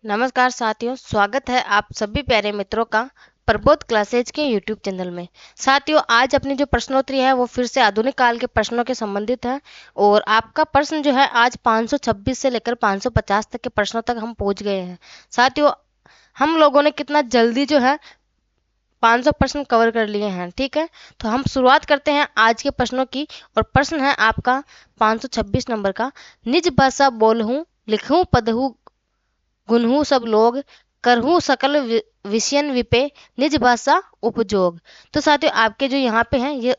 नमस्कार साथियों, स्वागत है आप सभी प्यारे मित्रों का प्रबोध क्लासेज के यूट्यूब चैनल में। साथियों, आज अपनी जो प्रश्नोत्तरी है वो फिर से आधुनिक काल के प्रश्नों के संबंधित है और आपका प्रश्न जो है आज 526 से लेकर 550 तक के प्रश्नों तक हम पहुंच गए हैं। साथियों, हम लोगों ने कितना जल्दी जो है 500 प्रश्न कवर कर लिए हैं। ठीक है, तो हम शुरुआत करते हैं आज के प्रश्नों की। और प्रश्न है आपका 526 नंबर का। निज भाषा बोलहूँ लिखूँ पढ़ूँ गुनहु सब लोग करहु सकल विषयन विपे निज भाषा उपजोग। तो साथियों, आपके जो यहाँ पे हैं ये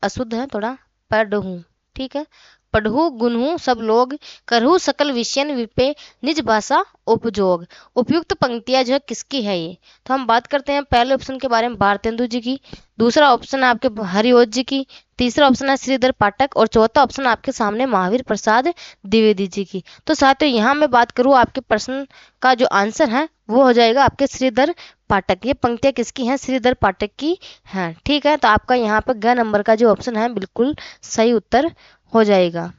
अशुद्ध है थोड़ा। पढ़हु, ठीक है, पढ़हु गुनहु सब लोग करहु सकल विषयन विपे निज भाषा उपजोग। उपयुक्त पंक्तियां जो है किसकी है ये? तो हम बात करते हैं पहले ऑप्शन के बारे में, भारतेंदु जी की। दूसरा ऑप्शन है आपके हरिओत जी की। तीसरा ऑप्शन है श्रीधर पाठक और चौथा ऑप्शन आपके सामने महावीर प्रसाद द्विवेदी जी की। तो साथियों, यहाँ मैं बात करूँ आपके प्रश्न का जो आंसर है वो हो जाएगा आपके श्रीधर पाठक। ये पंक्तियां किसकी हैं? श्रीधर पाठक की हैं। ठीक है, तो आपका यहाँ पर ग नंबर का जो ऑप्शन है बिल्कुल सही उत्तर हो जाएगा।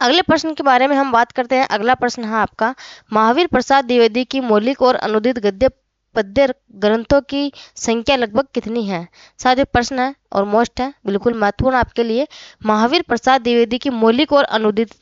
अगले प्रश्न के बारे में हम बात करते हैं। अगला प्रश्न है आपका, महावीर प्रसाद द्विवेदी की मौलिक और अनुदित गद्य पद्य ग्रंथों की संख्या लगभग कितनी है? साथियों, प्रश्न है और मोस्ट है, बिल्कुल महत्वपूर्ण आपके लिए। महावीर प्रसाद द्विवेदी की मौलिक और अनुदित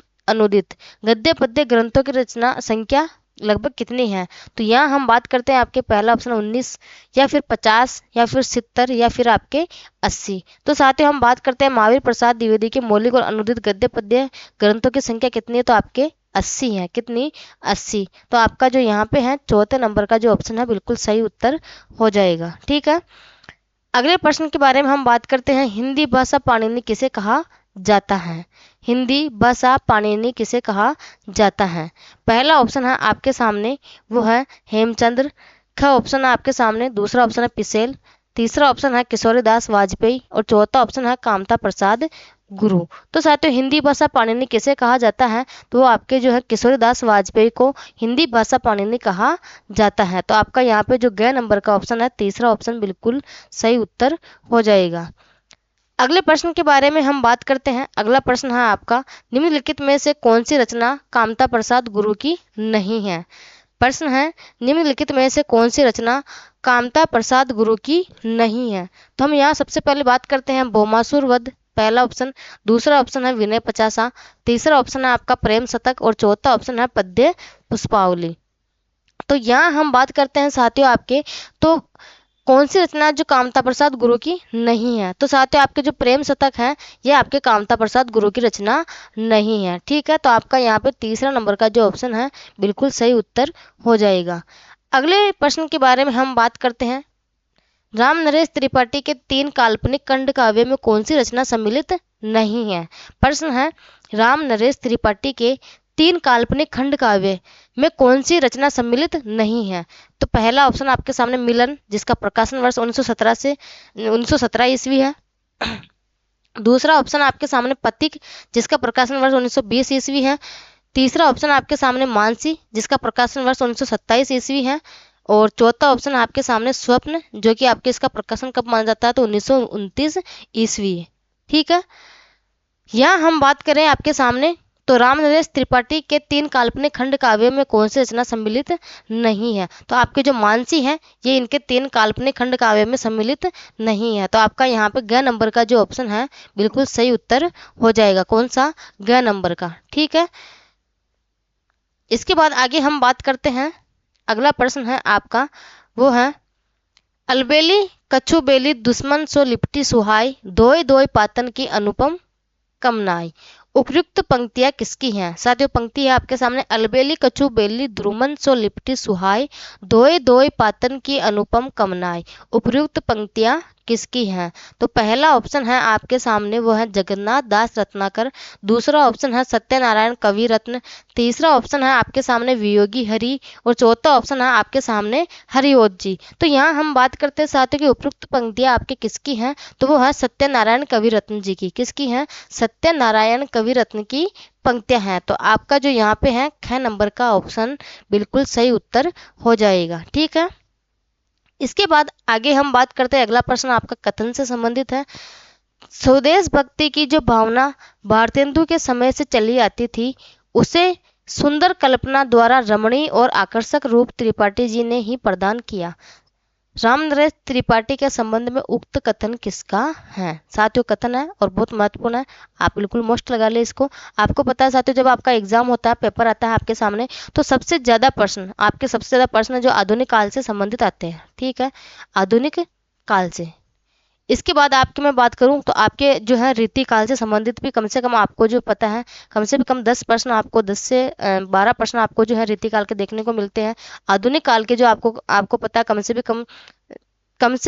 गद्य पद्य ग्रंथों की रचना संख्या लगभग कितनी है? तो यहाँ हम बात करते हैं आपके पहला ऑप्शन 19 या फिर 50 या फिर 70 या फिर आपके 80। तो साथियों, हम बात करते हैं महावीर प्रसाद द्विवेदी के मौलिक और अनुदित गद्य पद्य ग्रंथों की संख्या कितनी है? तो आपके 80 है। कितनी? 80। तो आपका जो यहाँ पे है चौथे नंबर का जो ऑप्शन है बिल्कुल सही उत्तर हो जाएगा। ठीक है, अगले प्रश्न के बारे में हम बात करते हैं। हिंदी भाषा पाणिनि किसे कहा जाता है? हिंदी भाषा पाणिनि किसे कहा जाता है? पहला ऑप्शन है आपके सामने वो है हेमचंद्र। ख ऑप्शन है आपके सामने, दूसरा ऑप्शन है पिसेल, तीसरा ऑप्शन है किशोरीदास वाजपेयी और चौथा ऑप्शन है कामता प्रसाद गुरु। तो साथियों, हिंदी भाषा पाणिनि किसे कहा जाता है? तो आपके जो है किशोरीदास वाजपेयी को हिंदी भाषा पाणिनि कहा जाता है। तो आपका यहाँ पे जो ग नंबर का ऑप्शन है तीसरा ऑप्शन बिल्कुल सही उत्तर हो जाएगा। अगले प्रश्न के बारे में हम बात करते हैं। अगला प्रश्न है आपका, निम्नलिखित में से कौन सी रचना कामता प्रसाद गुरु की नहीं है? प्रश्न है, निम्नलिखित में से कौन सी रचना कामता प्रसाद गुरु की नहीं है? तो हम यहाँ सबसे पहले बात करते हैं भौमासुर वध, पहला ऑप्शन। दूसरा ऑप्शन है विनय पचासा, तीसरा ऑप्शन है आपका प्रेम शतक और चौथा ऑप्शन है पद्य पुष्पावली। तो यहाँ हम बात करते हैं साथियों आपके, तो कौन सी रचना जो कामता प्रसाद गुरु की नहीं है? तो साथियों, आपके जो प्रेम शतक है ये आपके कामता प्रसाद गुरु की रचना नहीं है। ठीक है, तो आपका यहाँ पे तीसरा नंबर का जो ऑप्शन है बिल्कुल सही उत्तर हो जाएगा। अगले प्रश्न के बारे में हम बात करते हैं। राम नरेश त्रिपाठी के 3 काल्पनिक खंड काव्य में कौन सी रचना सम्मिलित नहीं है? प्रश्न है, राम नरेश त्रिपाठी के 3 काल्पनिक खंड काव्य में कौन सी रचना सम्मिलित नहीं है? तो पहला ऑप्शन आपके सामने मिलन, जिसका प्रकाशन वर्ष 1917 से 1917 ईस्वी है। दूसरा ऑप्शन आपके सामने पथिक, जिसका प्रकाशन वर्ष 1920 ईस्वी है। तीसरा ऑप्शन आपके सामने मानसी, जिसका प्रकाशन वर्ष 1927 ईस्वी है। और चौथा ऑप्शन आपके सामने स्वप्न, जो कि आपके इसका प्रकाशन कब माना जाता है? तो 1929 ईस्वी है। ठीक है, यहाँ हम बात करें आपके सामने, तो राम नरेश त्रिपाठी के 3 काल्पनिक खंड काव्यों में कौन सी रचना सम्मिलित नहीं है? तो आपके जो मानसी है ये इनके 3 काल्पनिक खंड काव्यों में सम्मिलित नहीं है। तो आपका यहाँ पे ग नंबर का जो ऑप्शन है बिल्कुल सही उत्तर हो जाएगा। कौन सा? ग नंबर का। ठीक है, इसके बाद आगे हम बात करते हैं। अगला प्रश्न है आपका वो है, अलबेली कछु बेली दुश्मन सो लिपटी सुहाई धोए धोए पातन की अनुपम कमनाई। उपयुक्त पंक्तियां किसकी हैं? साथियों, पंक्ति है आपके सामने, अलबेली कछु बेली द्रुमन सो लिपटी सुहाई धोए धोए पातन की अनुपम कमनाई। उपयुक्त पंक्तियां किसकी हैं? तो पहला ऑप्शन है आपके सामने वो है जगन्नाथ दास रत्नाकर। दूसरा ऑप्शन है सत्यनारायण कवि रत्न। तीसरा ऑप्शन है आपके सामने वियोगी हरि और चौथा ऑप्शन है आपके सामने हरिओत जी। तो यहाँ हम बात करते हैं साथियों की उपयुक्त पंक्तियां आपके किसकी हैं? तो वो है सत्यनारायण कवि रत्न जी की। किसकी हैं? सत्यनारायण कवि रत्न की पंक्तियां हैं। तो आपका जो यहाँ पे है ख नंबर का ऑप्शन बिल्कुल सही उत्तर हो जाएगा। ठीक है, इसके बाद आगे हम बात करते हैं। अगला प्रश्न आपका कथन से संबंधित है। स्वदेश भक्ति की जो भावना भारतेंदु के समय से चली आती थी उसे सुंदर कल्पना द्वारा रमणीय और आकर्षक रूप त्रिपाठी जी ने ही प्रदान किया। रामनरेश त्रिपाठी के संबंध में उक्त कथन किसका है? साथियों कथन है और बहुत महत्वपूर्ण है, आप बिल्कुल मोस्ट लगा ले इसको। आपको पता है साथियों, जब आपका एग्जाम होता है, पेपर आता है आपके सामने, तो सबसे ज्यादा प्रश्न जो आधुनिक काल से संबंधित आते हैं। ठीक है, आधुनिक काल से। इसके बाद आपकी मैं बात करूं तो आपके जो है रीति काल से संबंधित भी कम से कम आपको जो पता है, कम से कम 10 प्रश्न आपको 10 से 12 प्रश्न आपको जो है रीति काल के देखने को मिलते हैं। आधुनिक काल के जो आपको पता है, कम से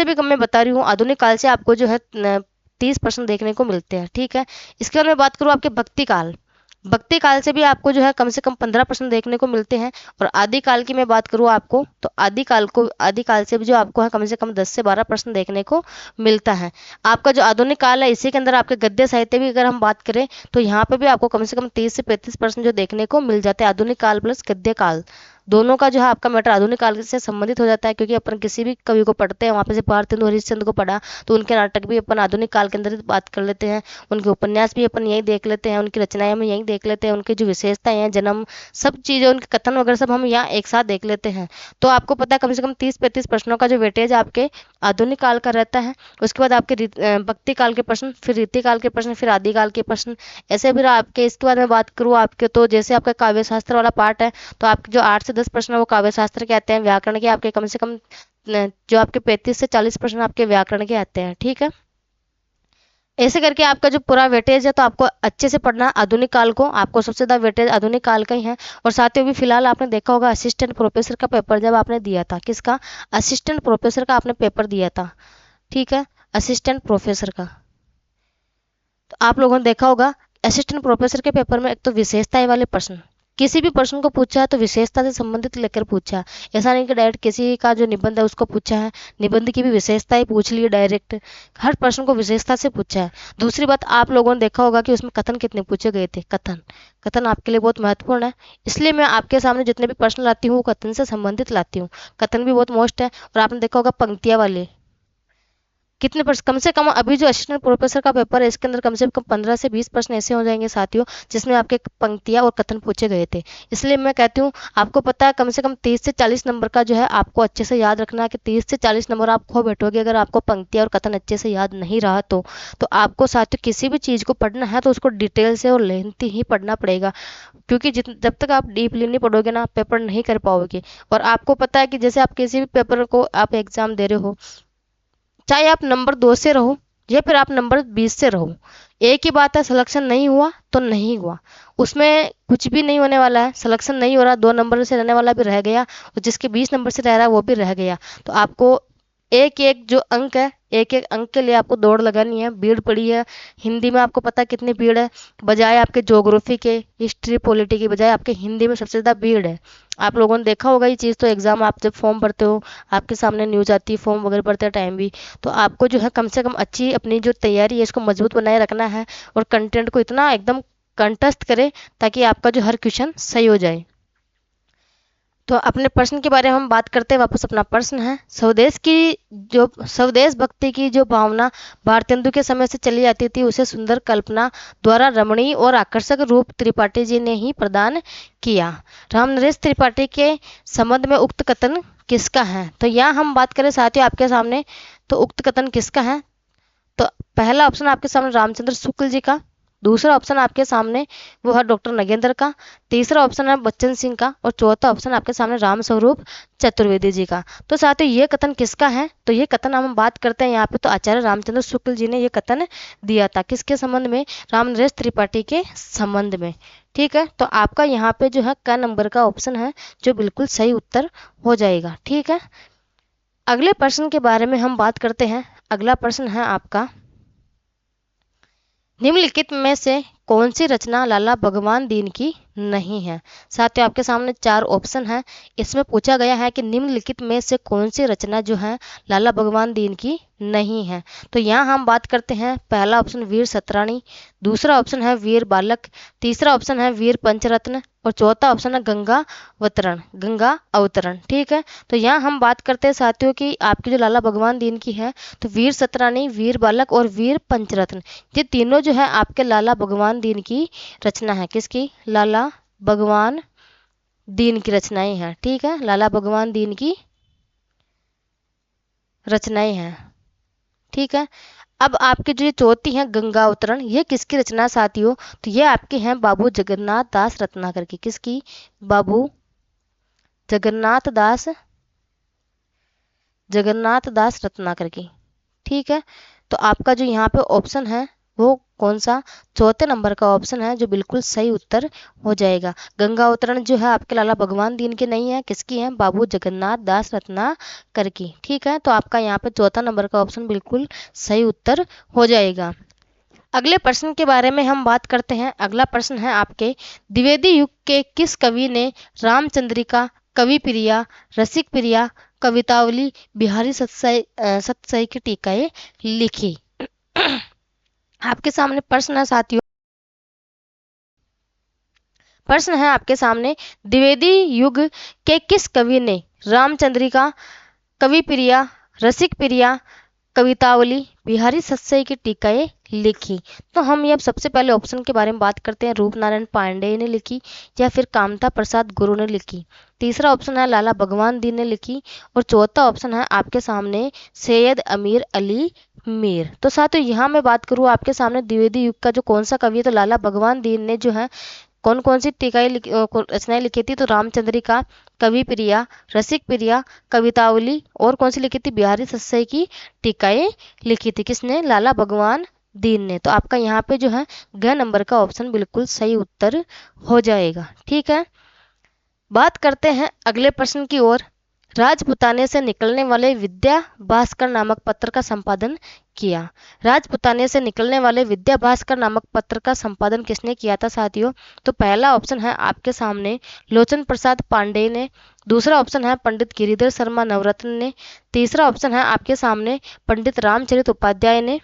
भी कम मैं बता रही हूँ, आधुनिक काल से आपको जो है 30 प्रश्न देखने को मिलते हैं। ठीक है, इसके बाद मैं बात करूँ आपके भक्ति काल से भी आपको जो है कम से कम 15 प्रश्न देखने को मिलते हैं। और आदि काल की मैं बात करूँ आपको, तो आदि काल से भी जो आपको है कम से कम 10 से 12 प्रश्न देखने को मिलता है। आपका जो आधुनिक काल है, इसी के अंदर आपके गद्य साहित्य भी अगर हम बात करें तो यहाँ पे भी आपको कम से कम 30 से 35 प्रश्न जो देखने को मिल जाते हैं। आधुनिक काल प्लस गद्य काल दोनों का जो है आपका मैटर आधुनिक काल से संबंधित हो जाता है, क्योंकि अपन किसी भी कवि को पढ़ते हैं, वहाँ पे से भारतेंदु हरिश्चंद्र को पढ़ा तो उनके नाटक भी अपन आधुनिक काल के अंदर ही बात कर लेते हैं, उनके उपन्यास भी अपन यही देख लेते हैं, उनकी रचनाएं हम यही देख लेते हैं, उनकी जो विशेषताएं हैं, जन्म, सब चीज़ें, उनके कथन वगैरह सब हम यहाँ एक साथ देख लेते हैं। तो आपको पता है कम से कम 30-35 प्रश्नों का जो वेटेज आपके आधुनिक काल का रहता है। उसके बाद आपके भक्ति काल के प्रश्न, फिर रीति काल के प्रश्न, फिर आदि काल के प्रश्न, ऐसे फिर आपके। इसके बाद मैं बात करूँ आपके, तो जैसे आपका काव्य शास्त्र वाला पार्ट है, तो आपके जो 8 से 10 प्रश्न है वो काव्य शास्त्र के आते हैं। व्याकरण के आपके कम से कम जो आपके 35 से 40 प्रश्न आपके व्याकरण के आते हैं। ठीक है, ऐसे करके आपका जो पूरा वेटेज है, तो आपको अच्छे से पढ़ना है आधुनिक काल को, आपको सबसे ज़्यादा वेटेज आधुनिक काल का ही है। और साथ ही भी फिलहाल आपने देखा होगा असिस्टेंट प्रोफेसर का पेपर जब आपने दिया था, किसका? असिस्टेंट प्रोफेसर का आपने पेपर दिया था। ठीक है, असिस्टेंट प्रोफेसर का, तो आप लोगों ने देखा होगा असिस्टेंट प्रोफेसर के पेपर में एक तो विशेषताएं वाले प्रश्न, किसी भी प्रश्न को पूछा है तो विशेषता से संबंधित लेकर पूछा, ऐसा नहीं कि डायरेक्ट किसी का जो निबंध है उसको पूछा है, निबंध की भी विशेषताएं पूछ ली डायरेक्ट, हर प्रश्न को विशेषता से पूछा है। दूसरी बात, आप लोगों ने देखा होगा कि उसमें कथन कितने पूछे गए थे। कथन आपके लिए बहुत महत्वपूर्ण है, इसलिए मैं आपके सामने जितने भी प्रश्न लाती हूँ वो कथन से संबंधित लाती हूँ। कथन भी बहुत मोस्ट है। और आपने देखा होगा पंक्तियां वाले कितने प्रश्न, कम से कम अभी जो असिस्टेंट प्रोफेसर का पेपर है इसके अंदर कम से कम 15 से 20 प्रश्न ऐसे हो जाएंगे साथियों, जिसमें आपके पंक्तियां और कथन पूछे गए थे। इसलिए मैं कहती हूँ, आपको पता है कम से कम 30 से 40 नंबर का जो है आपको अच्छे से याद रखना है कि 30 से 40 नंबर आप खो बैठोगे अगर आपको पंक्तियां और कथन अच्छे से याद नहीं रहा तो आपको साथियों किसी भी चीज़ को पढ़ना है तो उसको डिटेल से और लेंथी ही पढ़ना पड़ेगा, क्योंकि जब तक आप डीपली नहीं पढ़ोगे ना, पेपर नहीं कर पाओगे। और आपको पता है कि जैसे आप किसी भी पेपर को आप एग्जाम दे रहे हो, चाहे आप नंबर 2 से रहो या फिर आप नंबर 20 से रहो, एक ही बात है, सिलेक्शन नहीं हुआ तो नहीं हुआ, उसमें कुछ भी नहीं होने वाला है। सिलेक्शन नहीं हो रहा, 2 नंबर से रहने वाला भी रह गया और जिसके 20 नंबर से रह रहा है वो भी रह गया। तो आपको एक एक जो अंक है, एक एक अंक के लिए आपको दौड़ लगानी है। भीड़ पड़ी है हिंदी में, आपको पता है कितनी भीड़ है, बजाय आपके ज्योग्राफी के, हिस्ट्री पॉलिटी की बजाय आपके हिंदी में सबसे ज़्यादा भीड़ है। आप लोगों ने देखा होगा ये चीज़, तो एग्जाम आप जब फॉर्म भरते हो आपके सामने न्यूज आती है, फॉर्म वगैरह भरते टाइम भी, तो आपको जो है कम से कम अच्छी अपनी जो तैयारी है इसको मजबूत बनाए रखना है और कंटेंट को इतना एकदम कंठस्थ करे ताकि आपका जो हर क्वेश्चन सही हो जाए। तो अपने प्रश्न के बारे में हम बात करते हैं। वापस अपना प्रश्न है, स्वदेश भक्ति की जो भावना भारतेंदु के समय से चली आती थी उसे सुंदर कल्पना द्वारा रमणीय और आकर्षक रूप त्रिपाठी जी ने ही प्रदान किया। रामनरेश त्रिपाठी के संबंध में उक्त कथन किसका है? तो यहाँ हम बात करें साथियों आपके सामने, तो उक्त कथन किसका है? तो पहला ऑप्शन आपके सामने रामचंद्र शुक्ल जी का, दूसरा ऑप्शन आपके सामने वो है डॉक्टर नगेंद्र का, तीसरा ऑप्शन है बच्चन सिंह का और चौथा ऑप्शन आपके सामने राम स्वरूप चतुर्वेदी जी का। तो साथियों ये कथन किसका है? तो ये कथन हम बात करते हैं यहाँ पे, तो आचार्य रामचंद्र शुक्ल जी ने ये कथन दिया था। किसके संबंध में? रामनरेश त्रिपाठी के संबंध में। ठीक है, तो आपका यहाँ पे जो है क नंबर का ऑप्शन है जो बिल्कुल सही उत्तर हो जाएगा। ठीक है, अगले प्रश्न के बारे में हम बात करते हैं। अगला प्रश्न है आपका, निम्नलिखित में से कौन सी रचना लाला भगवान दीन की नहीं है? साथियों आपके सामने 4 ऑप्शन है, इसमें पूछा गया है कि निम्नलिखित में से कौन सी रचना जो है लाला भगवान दीन की नहीं है। तो यहाँ हम बात करते हैं, पहला ऑप्शन वीर सतराणी, दूसरा ऑप्शन है वीर बालक, तीसरा ऑप्शन है वीर पंचरत्न और चौथा ऑप्शन है गंगा अवतरण। ठीक है, तो यहाँ हम बात करते हैं साथियों की आपकी जो लाला भगवान दीन की है, तो वीर सतरानी, वीर बालक और वीर पंचरत्न, ये तीनों जो है आपके लाला भगवान दीन की रचना है। किसकी? लाला भगवान दीन की रचनाएं हैं। ठीक है, लाला भगवान दीन की रचनाएं हैं। ठीक है, अब आपकी जो ये चौथी है गंगा अवतरण, ये किसकी रचना साथियों? तो ये आपके हैं बाबू जगन्नाथ दास रत्नाकर की। किसकी? बाबू जगन्नाथ दास रत्नाकर की। ठीक है, तो आपका जो यहाँ पे ऑप्शन है वो कौन सा? चौथे नंबर का ऑप्शन है जो बिल्कुल सही उत्तर हो जाएगा। गंगा अवतरण जो है आपके लाला भगवान दीन की नहीं है, किसकी है? बाबू जगन्नाथ दास रत्नाकर की। ठीक है, तो आपका यहाँ पे चौथा नंबर का ऑप्शन बिल्कुल सही उत्तर हो जाएगा। अगले प्रश्न के बारे में हम बात करते हैं। अगला प्रश्न है आपके, द्विवेदी युग के किस कवि ने रामचंद्रिका, कवि प्रिया, रसिक प्रिया, कवितावली, बिहारी सतसई की टीकाएं लिखी? आपके सामने प्रश्न है साथियों, प्रश्न है आपके सामने, द्विवेदी युग के किस कवि ने रामचंद्रिका, कवि प्रिया, रसिक प्रिया, कवितावली, बिहारी सतसई की टीकाएं लिखी? तो हम ये अब सबसे पहले ऑप्शन के बारे में बात करते हैं। रूपनारायण पांडेय ने लिखी या फिर कामता प्रसाद गुरु ने लिखी? तीसरा ऑप्शन है लाला भगवान दीन ने लिखी और चौथा ऑप्शन है आपके सामने सैयद अमीर अली मीर। तो साथियों यहाँ मैं बात करूँ आपके सामने द्विवेदी युग का जो कौन सा कवि है, तो लाला भगवान दीन ने जो है कौन कौन सी रचनाएं लिखी थी? तो रामचंद्रिका, कवि प्रिया, रसिक प्रिया, कवितावली और कौन सी लिखी थी? बिहारी सतसई की टीकाएं लिखी थी। किसने? लाला भगवान दीन ने। तो आपका यहाँ पे जो है ग नंबर का ऑप्शन बिल्कुल सही उत्तर हो जाएगा। ठीक है, बात करते हैं अगले प्रश्न की ओर। राजपुताने से निकलने वाले विद्या भास्कर नामक पत्र का संपादन किया। राजपुताने से निकलने वाले विद्या भास्कर नामक पत्र का संपादन किसने किया था साथियों? तो पहला ऑप्शन है आपके सामने लोचन प्रसाद पांडेय ने, दूसरा ऑप्शन है पंडित गिरिधर शर्मा नवरत्न ने, तीसरा ऑप्शन है आपके सामने पंडित रामचरित उपाध्याय ने,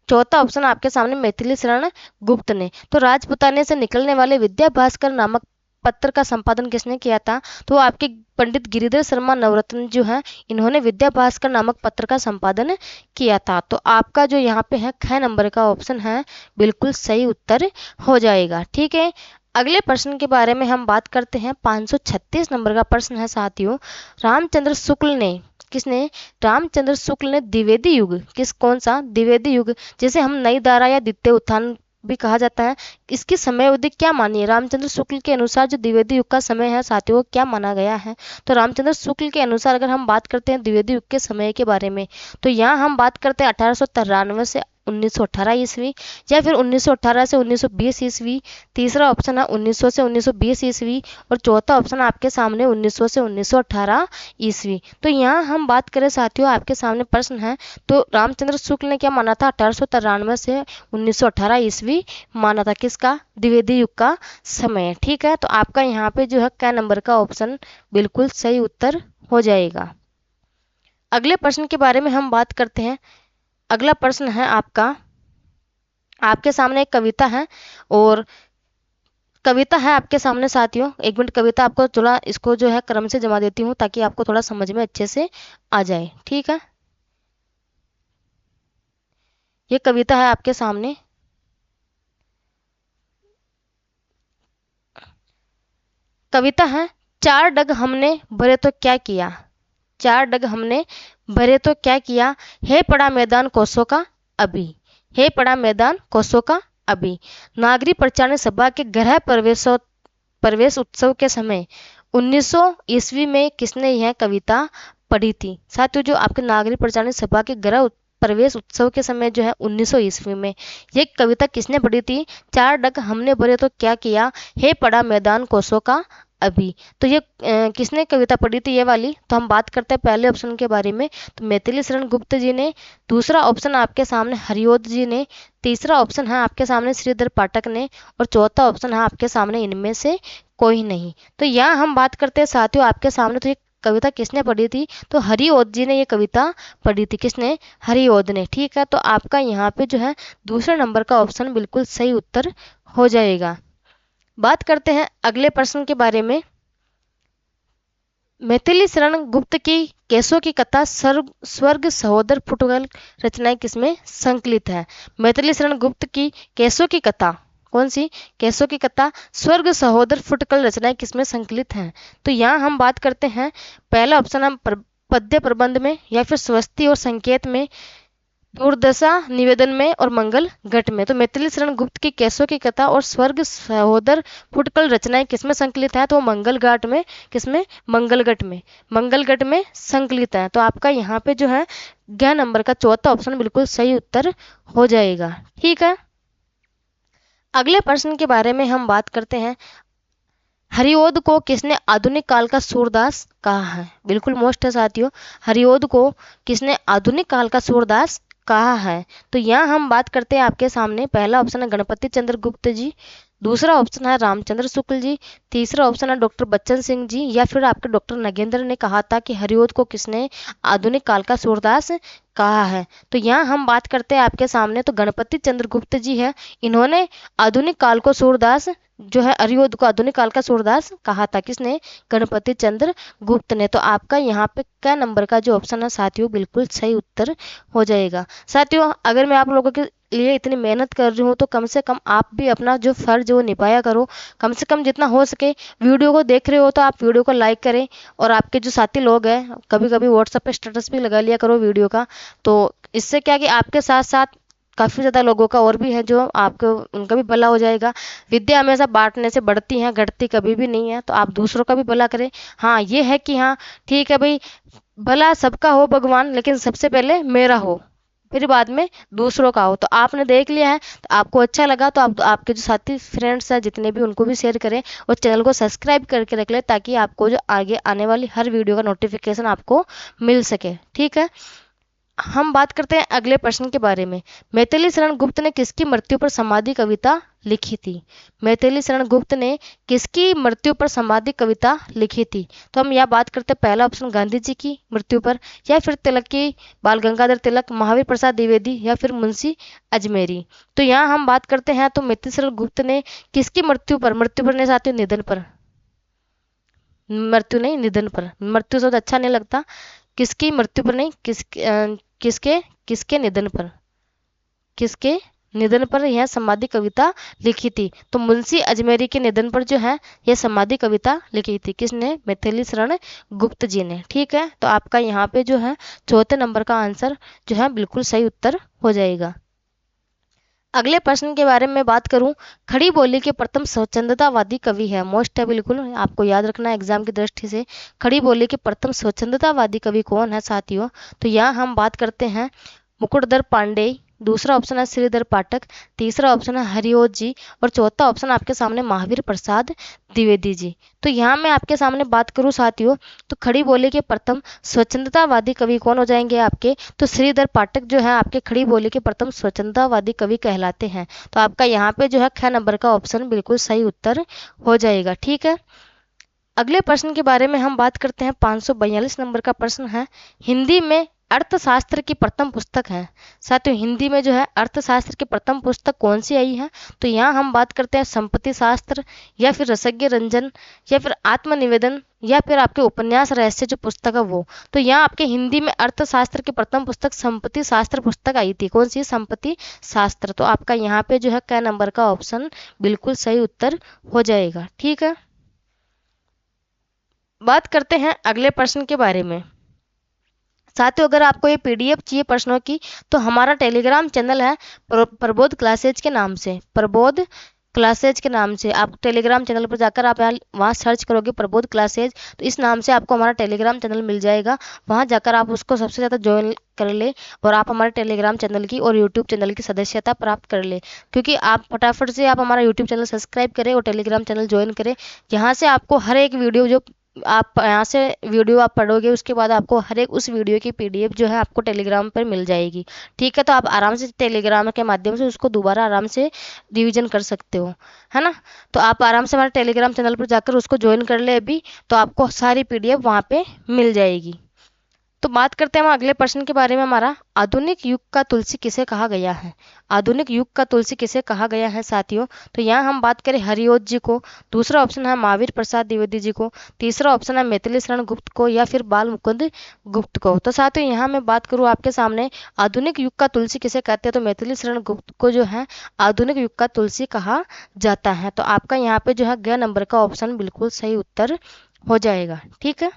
चौथा ऑप्शन आपके सामने मैथिली शरण गुप्त ने। तो राजपुताने से निकलने वाले विद्या भास्कर नामक पत्र का संपादन किसने किया था? तो आपके पंडित गिरिधर शर्मा नवरत्न जो है इन्होंने विद्या भास्कर नामक पत्र का संपादन किया था। तो आपका जो यहाँ पे है ख नंबर का ऑप्शन है बिल्कुल सही उत्तर हो जाएगा। ठीक है, अगले प्रश्न के बारे में हम बात करते हैं। 536 नंबर का प्रश्न है साथियों, रामचंद्र शुक्ल ने, किसने? रामचंद्र शुक्ल ने द्विवेदी युग, कौन सा? द्विवेदी युग जिसे हम नई धारा या द्वितीय उत्थान भी कहा जाता है, इसकी समय अवधि क्या मानी है? रामचंद्र शुक्ल के अनुसार जो द्विवेदी युग का समय है साथियों क्या माना गया है? तो रामचंद्र शुक्ल के अनुसार अगर हम बात करते हैं द्विवेदी युग के समय के बारे में, तो यहाँ हम बात करते हैं 1893 से 1918 ईस्वी या फिर 1918 से 1920 ईस्वी। तीसरा ऑप्शन है 1900 से 1920 ईस्वी और चौथा ऑप्शन आपके सामने 1900 से 1918 ईस्वी। तो यहाँ हम बात करें साथियों आपके सामने प्रश्न है, तो रामचंद्र शुक्ल ने क्या माना था? 1893 से 1918 ईस्वी माना था। किसका? द्विवेदी युग का समय। ठीक है, तो आपका यहाँ पे जो है क नंबर का ऑप्शन बिल्कुल सही उत्तर हो जाएगा। अगले प्रश्न के बारे में हम बात करते हैं। अगला प्रश्न है आपके सामने एक कविता है और कविता है आपके सामने साथियों। एक मिनट, कविता आपको थोड़ा इसको जो है क्रम से जमा देती हूँ ताकि आपको थोड़ा समझ में अच्छे से आ जाए। ठीक है, ये कविता है आपके सामने। कविता है, चार डग हमने भरे तो क्या किया, चार डग हमने भरे तो क्या किया, है पड़ा मैदान कोसों का अभी, है पड़ा मैदान कोसों का अभी। नागरी प्रचार सभा के गृह प्रवेश उत्सव के समय 1900 ईस्वी में किसने यह कविता पढ़ी थी? साथियों जो आपके नागरी प्रचार सभा के गृह प्रवेश उत्सव के समय जो है 1900 ईस्वी में ये कविता किसने पढ़ी थी? चार डग हमने भरे तो क्या किया, है पड़ा मैदान कोसों का अभी। तो ये किसने कविता पढ़ी थी ये वाली? तो हम बात करते हैं पहले ऑप्शन के बारे में, तो मैथिली शरण गुप्त जी ने, दूसरा ऑप्शन आपके सामने हरिओद जी ने, तीसरा ऑप्शन है आपके सामने श्रीधर पाठक ने और चौथा ऑप्शन है आपके सामने इनमें से कोई नहीं। तो यहाँ हम बात करते हैं साथियों आपके सामने, तो ये कविता किसने पढ़ी थी? तो हरिओद जी ने ये कविता पढ़ी थी। किसने? हरिओद ने। ठीक है, तो आपका यहाँ पे जो है दूसरे नंबर का ऑप्शन बिल्कुल सही उत्तर हो जाएगा। बात करते हैं अगले प्रश्न के बारे में। मैथिली शरण गुप्त की केसों की कथा स्वर्ग सहोदर फुटबॉल रचनाएं किसमें संकलित है? मैथिली शरण गुप्त की केसों की कथा कौन सी? केसों की कथा, स्वर्ग सहोदर, फुटकल रचनाएं किसमें संकलित हैं? तो यहाँ हम बात करते हैं पहला ऑप्शन हम पद्य प्रबंध में, या फिर स्वस्ति और संकेत में, दुर्दशा निवेदन में, और मंगल गट में। तो मैथिली शरण गुप्त की केसों की कथा और स्वर्ग सहोदर फुटकल रचनाएं किसमें संकलित है? तो वो मंगल घाट में, किसमें? मंगलगट में, मंगलगट में संकलित है। तो आपका यहाँ पे जो है 11 नंबर का चौथा ऑप्शन बिल्कुल सही उत्तर हो जाएगा। ठीक है, अगले प्रश्न के बारे में हम बात करते हैं। हरिओद को किसने आधुनिक काल का सूरदास कहा है? बिल्कुल मोस्ट है साथियों, हरिओद को किसने आधुनिक काल का सूरदास कहा है? तो यहाँ हम बात करते हैं आपके सामने, पहला ऑप्शन है गणपति चंद्र गुप्त जी, दूसरा ऑप्शन है रामचंद्र शुक्ल जी, तीसरा ऑप्शन है डॉक्टर बच्चन सिंह जी, या फिर आपके डॉक्टर नगेंद्र ने कहा था कि हरिओद को किसने आधुनिक काल का सूरदास कहा है। तो यहाँ हम बात करते हैं आपके सामने, तो गणपति चंद्र गुप्त जी है, इन्होंने आधुनिक काल को सूरदास जो है हरिओद को आधुनिक काल का सूरदास कहा था। किसने? गणपति चंद्र गुप्त ने। तो आपका यहाँ पे क्या नंबर का जो ऑप्शन है साथियों बिल्कुल सही उत्तर हो जाएगा। साथियों अगर मैं आप लोगों के लिए इतनी मेहनत कर रही हूँ तो कम से कम आप भी अपना जो फर्ज वो निभाया करो, कम से कम जितना हो सके। वीडियो को देख रहे हो तो आप वीडियो को लाइक करें, और आपके जो साथी लोग हैं कभी कभी व्हाट्सएप पे स्टेटस भी लगा लिया करो वीडियो का। तो इससे क्या कि आपके साथ साथ काफ़ी ज़्यादा लोगों का और भी है जो आपको, उनका भी भला हो जाएगा। विद्या हमेशा बांटने से बढ़ती है, घटती कभी भी नहीं है। तो आप दूसरों का भी भला करें। हाँ ये है कि हाँ ठीक है भाई, भला सबका हो भगवान, लेकिन सबसे पहले मेरा हो, फिर बाद में दूसरों का हो। तो आपने देख लिया है, तो आपको अच्छा लगा तो आप आपके जो साथी फ्रेंड्स हैं जितने भी, उनको भी शेयर करें, और चैनल को सब्सक्राइब करके रख लें, ताकि आपको जो आगे आने वाली हर वीडियो का नोटिफिकेशन आपको मिल सके। ठीक है, हम बात करते हैं अगले प्रश्न के बारे में। मैथिली शरण गुप्त ने किसकी मृत्यु पर समाधि कविता लिखी थी? मैथिली शरण गुप्त ने किसकी मृत्यु पर समाधि कविता लिखी थी? तो हम यहाँ बात करते हैं पहला ऑप्शन गांधी जी की मृत्यु पर, या फिर तिलक की, बाल गंगाधर तिलक, महावीर प्रसाद द्विवेदी, या फिर मुंशी अजमेरी। तो यहाँ हम बात करते हैं, तो मैथिली शरण गुप्त ने किसकी मृत्यु पर ने साथियों निधन पर, मृत्यु नहीं निधन पर, मृत्यु शब्द अच्छा नहीं लगता, किसकी मृत्यु पर नहीं, किसके किसके निधन पर, किसके निधन पर यह समाधि कविता लिखी थी? तो मुंशी अजमेरी के निधन पर जो है यह समाधि कविता लिखी थी। किसने? मैथिली शरण गुप्त जी ने। ठीक है, तो आपका यहाँ पे जो है चौथे नंबर का आंसर जो है बिल्कुल सही उत्तर हो जाएगा। अगले प्रश्न के बारे में बात करूं, खड़ी बोली के प्रथम स्वच्छंदतावादी कवि है, मोस्ट है बिल्कुल, आपको याद रखना है एग्जाम की दृष्टि से। खड़ी बोली के प्रथम स्वच्छंदतावादी कवि कौन है साथियों? तो यहाँ हम बात करते हैं मुकुटधर पांडेय, दूसरा ऑप्शन है श्रीधर पाठक, तीसरा ऑप्शन है हरिओद जी, और चौथा ऑप्शन आपके सामने महावीर प्रसाद द्विवेदी जी। तो यहाँ मैं आपके सामने बात करूँ साथियों, तो खड़ी बोली के प्रथम स्वच्छंदतावादी कवि कौन हो जाएंगे आपके? तो श्रीधर पाठक जो है आपके खड़ी बोली के प्रथम स्वच्छंदतावादी कवि कहलाते हैं। तो आपका यहाँ पे जो है 6 नंबर का ऑप्शन बिल्कुल सही उत्तर हो जाएगा। ठीक है, अगले प्रश्न के बारे में हम बात करते हैं। 542 नंबर का प्रश्न है, हिंदी में अर्थशास्त्र की प्रथम पुस्तक है। साथियों हिंदी में जो है अर्थशास्त्र की प्रथम पुस्तक कौन सी आई है? तो यहाँ हम बात करते हैं संपत्ति शास्त्र, या फिर रसज्ञ रंजन, या फिर आत्मनिवेदन, या फिर आपके उपन्यास रहस्य जो पुस्तक है वो। तो यहाँ आपके हिंदी में अर्थशास्त्र की प्रथम पुस्तक संपत्ति शास्त्र पुस्तक आई थी। कौन सी? संपत्ति शास्त्र। तो आपका यहाँ पे जो है क नंबर का ऑप्शन बिल्कुल सही उत्तर हो जाएगा। ठीक है, बात करते हैं अगले प्रश्न के बारे में। साथियों अगर आपको ये पीडीएफ चाहिए प्रश्नों की, तो हमारा टेलीग्राम चैनल है प्रबोध क्लासेज के नाम से, प्रबोध क्लासेज के नाम से। आप टेलीग्राम चैनल पर जाकर आप वहाँ सर्च करोगे प्रबोध क्लासेज, तो इस नाम से आपको हमारा टेलीग्राम चैनल मिल जाएगा। वहाँ जाकर आप उसको सबसे ज़्यादा ज्वाइन कर ले, और आप हमारे टेलीग्राम चैनल की और यूट्यूब चैनल की सदस्यता प्राप्त कर ले। क्योंकि आप फटाफट से आप हमारा यूट्यूब चैनल सब्सक्राइब करें और टेलीग्राम चैनल ज्वाइन करें। यहाँ से आपको हर एक वीडियो जो आप यहाँ से वीडियो आप पढ़ोगे, उसके बाद आपको हर एक उस वीडियो की पीडीएफ जो है आपको टेलीग्राम पर मिल जाएगी। ठीक है, तो आप आराम से टेलीग्राम के माध्यम से उसको दोबारा आराम से रिवीजन कर सकते हो, है ना। तो आप आराम से हमारे टेलीग्राम चैनल पर जाकर उसको ज्वाइन कर ले अभी, तो आपको सारी पीडीएफ वहाँ पे मिल जाएगी। तो बात करते हैं हम अगले प्रश्न के बारे में हमारा, आधुनिक युग का तुलसी किसे कहा गया है। आधुनिक युग का तुलसी किसे कहा गया है साथियों, तो यहाँ हम बात करें हरिओद जी को, दूसरा ऑप्शन है महावीर प्रसाद द्विवेदी जी को, तीसरा ऑप्शन है मैथिली शरण गुप्त को, या फिर बाल मुकुंद गुप्त को। तो साथियों यहाँ मैं बात करूँ आपके सामने, आधुनिक युग का तुलसी किसे कहते हैं, तो मैथिली शरण गुप्त को जो है आधुनिक युग का तुलसी कहा जाता है। तो आपका यहाँ पे जो है ग नंबर का ऑप्शन बिल्कुल सही उत्तर हो जाएगा। ठीक है,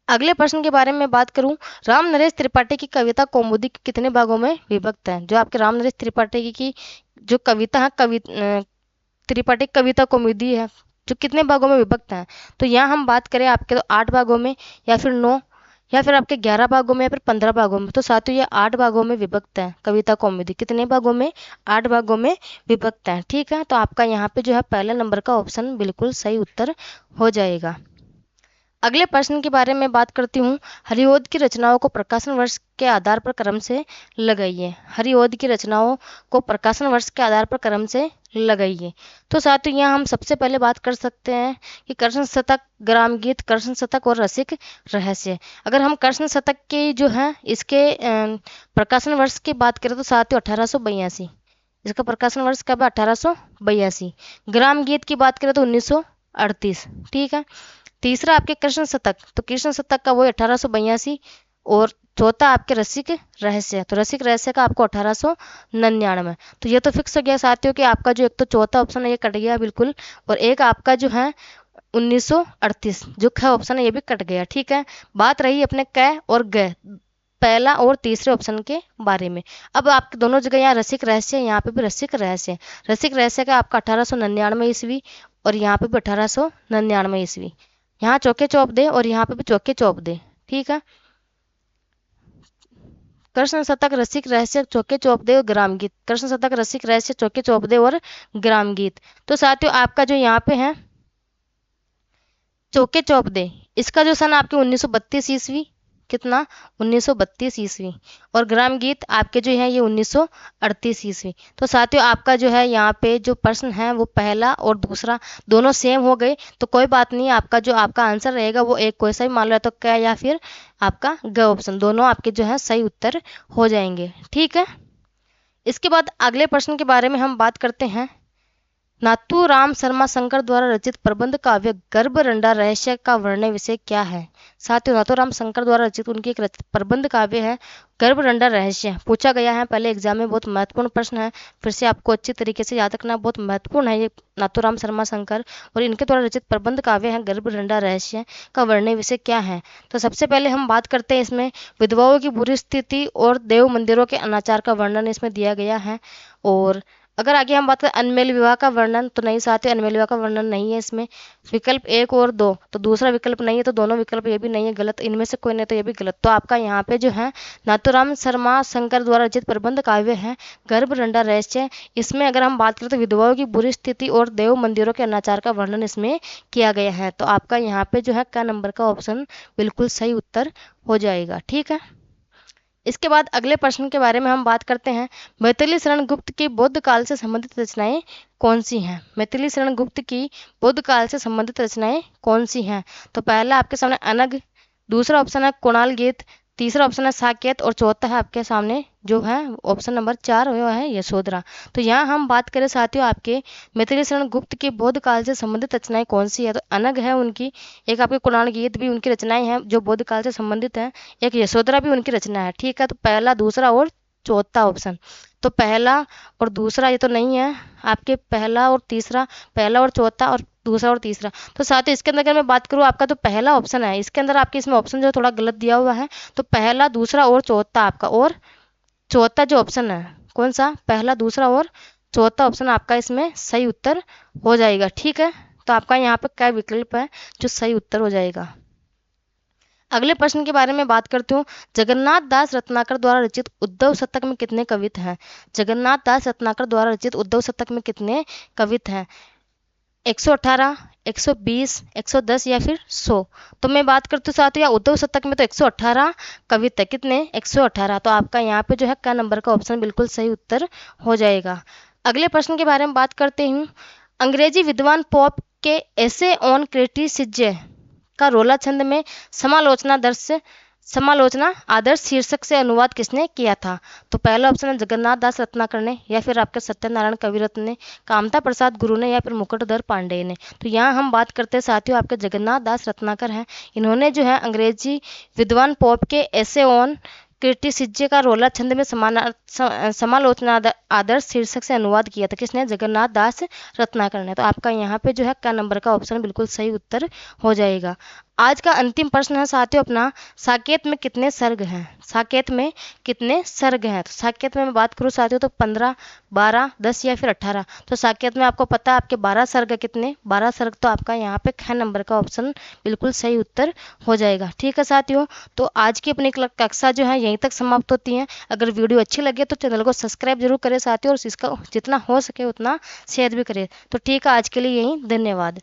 अगले प्रश्न के बारे में बात करूं, राम नरेश त्रिपाठी की कविता कौमुदी के कितने भागों में विभक्त है। जो आपके राम नरेश त्रिपाठी की जो कविता है, त्रिपाठी कविता कौमुदी है, जो कितने भागों में विभक्त है, तो यहाँ हम बात करें आपके तो 8 भागों में, या फिर 9, या फिर आपके 11 भागों में, या फिर 15 भागों में। तो साथियों ये 8 भागों में विभक्त है कविता कौमुदी। कितने भागों में, 8 भागों में विभक्त है। ठीक है, तो आपका यहाँ पे जो है पहले नंबर का ऑप्शन बिल्कुल सही उत्तर हो जाएगा। अगले प्रश्न के बारे में बात करती हूँ, हरिओद की रचनाओं को प्रकाशन वर्ष के आधार पर क्रम से लगाइए। हरिओद की रचनाओं को प्रकाशन वर्ष के आधार पर क्रम से लगाइए। तो साथियों यहाँ हम सबसे पहले बात कर सकते हैं कि कृष्ण शतक, ग्राम गीत, कृष्ण शतक और रसिक रहस्य। अगर हम कृष्ण शतक के जो है इसके प्रकाशन वर्ष की बात करें तो साथियों 1882, इसका प्रकाशन वर्ष कब है, 1882। ग्राम गीत की बात करें तो 1938। ठीक है, तीसरा आपके कृष्ण शतक, तो कृष्ण शतक का वो 1882, और चौथा आपके रसिक रहस्य, तो रसिक रहस्य का आपको 1899। तो ये तो फिक्स हो गया साथियों कि आपका जो एक तो चौथा ऑप्शन है ये कट गया बिल्कुल, और एक आपका जो है 1938 जो ख ऑप्शन है ये भी कट गया। ठीक है, बात रही अपने क और ग, पहला और तीसरे ऑप्शन के बारे में। अब आपके दोनों जगह यहाँ रसिक रहस्य, यहाँ पे भी रसिक रहस्य। रसिक रहस्य का आपका 1899 ईस्वी, और यहाँ पे भी 1899 ईस्वी। यहाँ चौके चौप दे और यहाँ पे भी चौके चौप दे। ठीक है, कृष्ण शतक, रसिक रहस्य, चौके चौप दे और ग्राम गीत। कृष्ण शतक, रसिक रहस्य, चौके चौप दे और ग्राम गीत। तो साथियों आपका जो यहाँ पे है चौके चौप दे, इसका जो सन आपके 1932 ईस्वी, कितना, 1932 ईस्वी, और ग्राम गीत आपके जो है ये 1938 ईस्वी। तो साथियों आपका जो है यहाँ पे जो प्रश्न है वो पहला और दूसरा दोनों सेम हो गए, तो कोई बात नहीं, आपका जो आपका आंसर रहेगा वो एक कोई सा भी मान लो, तो क्या या फिर आपका ग ऑप्शन, दोनों आपके जो है सही उत्तर हो जाएंगे। ठीक है, इसके बाद अगले प्रश्न के बारे में हम बात करते हैं, नाथूराम शर्मा शंकर द्वारा रचित प्रबंध काव्य गर्भरंडा रहस्य का वर्णन विषय क्या है। साथियों नाथूराम शंकर द्वारा रचित उनकी एक प्रबंध काव्य है गर्भरंडा रहस्य, पूछा गया है पहले एग्जाम में, बहुत महत्वपूर्ण प्रश्न है, फिर से आपको अच्छी तरीके से याद रखना, बहुत महत्वपूर्ण है ये नाथूराम शर्मा शंकर, और इनके द्वारा रचित प्रबंध काव्य है गर्भरंडा रहस्य का वर्णन विषय क्या है। तो सबसे पहले हम बात करते हैं इसमें विधवाओं की बुरी स्थिति और देव मंदिरों के अनाचार का वर्णन इसमें दिया गया है। और अगर आगे हम बात करें अनमेल विवाह का वर्णन, तो नहीं साथियों अनमेल विवाह का वर्णन नहीं है इसमें। विकल्प 1 और 2, तो दूसरा विकल्प नहीं है, तो दोनों विकल्प ये भी नहीं है, गलत, इनमें से कोई नहीं तो ये भी गलत। तो आपका यहाँ पे जो है नाथूराम शर्मा शंकर द्वारा रचित प्रबंध काव्य है गर्भरंडा रहस्य, इसमें अगर हम बात करें तो विधवाओं की बुरी स्थिति और देव मंदिरों के अनाचार का वर्णन इसमें किया गया है। तो आपका यहाँ पे जो है क नंबर का ऑप्शन बिल्कुल सही उत्तर हो जाएगा। ठीक है, इसके बाद अगले प्रश्न के बारे में हम बात करते हैं, मैथिली शरण गुप्त की बौद्ध काल से संबंधित रचनाएं कौन सी हैं। मैथिली शरण गुप्त की बौद्ध काल से संबंधित रचनाएं कौन सी हैं, तो पहला आपके सामने अनग, दूसरा ऑप्शन है कुणाल गीत, तीसरा ऑप्शन है साकेत, और चौथा है आपके सामने जो है ऑप्शन नंबर 4 हुआ है यशोधरा। तो यहाँ हम बात करें साथियों आपके मैथिली शरण गुप्त की बौद्ध काल से संबंधित रचनाएं कौन सी है, तो अनग है उनकी, एक आपके कुणाल गीत भी उनकी रचनाएं हैं जो बौद्ध काल से संबंधित है, एक यशोधरा भी उनकी रचना है। ठीक है, तो पहला, दूसरा और चौथा ऑप्शन, तो पहला और दूसरा ये तो नहीं है आपके, पहला और तीसरा, पहला और चौथा और दूसरा और तीसरा। तो साथ ही इसके अंदर अगर मैं बात करूँ आपका तो पहला ऑप्शन है, इसके अंदर आपके इसमें ऑप्शन जो थोड़ा गलत दिया हुआ है, तो पहला, दूसरा और चौथा आपका, और चौथा जो ऑप्शन है कौन सा, पहला, दूसरा और चौथा ऑप्शन आपका इसमें सही उत्तर हो जाएगा। ठीक है, तो आपका यहाँ पे क्या विकल्प है जो सही उत्तर हो जाएगा। अगले प्रश्न के बारे में बात करती हूँ, जगन्नाथ दास रत्नाकर द्वारा रचित उद्धव शतक में कितने कवित हैं। जगन्नाथ दास रत्नाकर द्वारा रचित उद्धव शतक में कितने कवित हैं, 118, 120, 110 या फिर 100। तो मैं बात करती हूँ साथियों उद्धव शतक में तो 118 कवित है, कितने, 118। तो आपका यहाँ पे जो है का नंबर का ऑप्शन बिल्कुल सही उत्तर हो जाएगा। अगले प्रश्न के बारे में बात करते हूँ, अंग्रेजी विद्वान पोप के एसे ऑन क्रिटिसिज्म का रोला छंद में समालोचना दर्श समालोचना आदर्श शीर्षक से अनुवाद किसने किया था? तो पहला ऑप्शन है जगन्नाथ दास रत्नाकर ने, या फिर आपके सत्यनारायण कविरत्न ने, कामता प्रसाद गुरु ने, या फिर मुकुटधर पांडेय ने। तो यहाँ हम बात करते हैं साथियों आपके जगन्नाथ दास रत्नाकर हैं। इन्होंने जो है अंग्रेजी विद्वान पोप के एसे ऑन कीर्तिसिज्य का रोला छंद में समालोचना आदर्श शीर्षक से अनुवाद किया था। किसने? जगन्नाथ दास रत्नाकर ने। तो आपका यहाँ पे जो है क नंबर का ऑप्शन बिल्कुल सही उत्तर हो जाएगा। आज का अंतिम प्रश्न है साथियों अपना, साकेत में कितने सर्ग हैं? साकेत में कितने सर्ग हैं? तो साकेत में मैं बात करूँ साथियों तो 15, 12, 10 या फिर 18। तो साकेत में आपको पता है आपके 12 सर्ग कितने? 12 सर्ग। तो आपका यहाँ पे ख नंबर का ऑप्शन बिल्कुल सही उत्तर हो जाएगा। ठीक है साथियों, तो आज की अपनी कक्षा जो है यहीं तक समाप्त होती है। अगर वीडियो अच्छी लगे तो चैनल को सब्सक्राइब जरूर करें साथियों, और इसका जितना हो सके उतना शेयर भी करें। तो ठीक है, आज के लिए यहीं, धन्यवाद।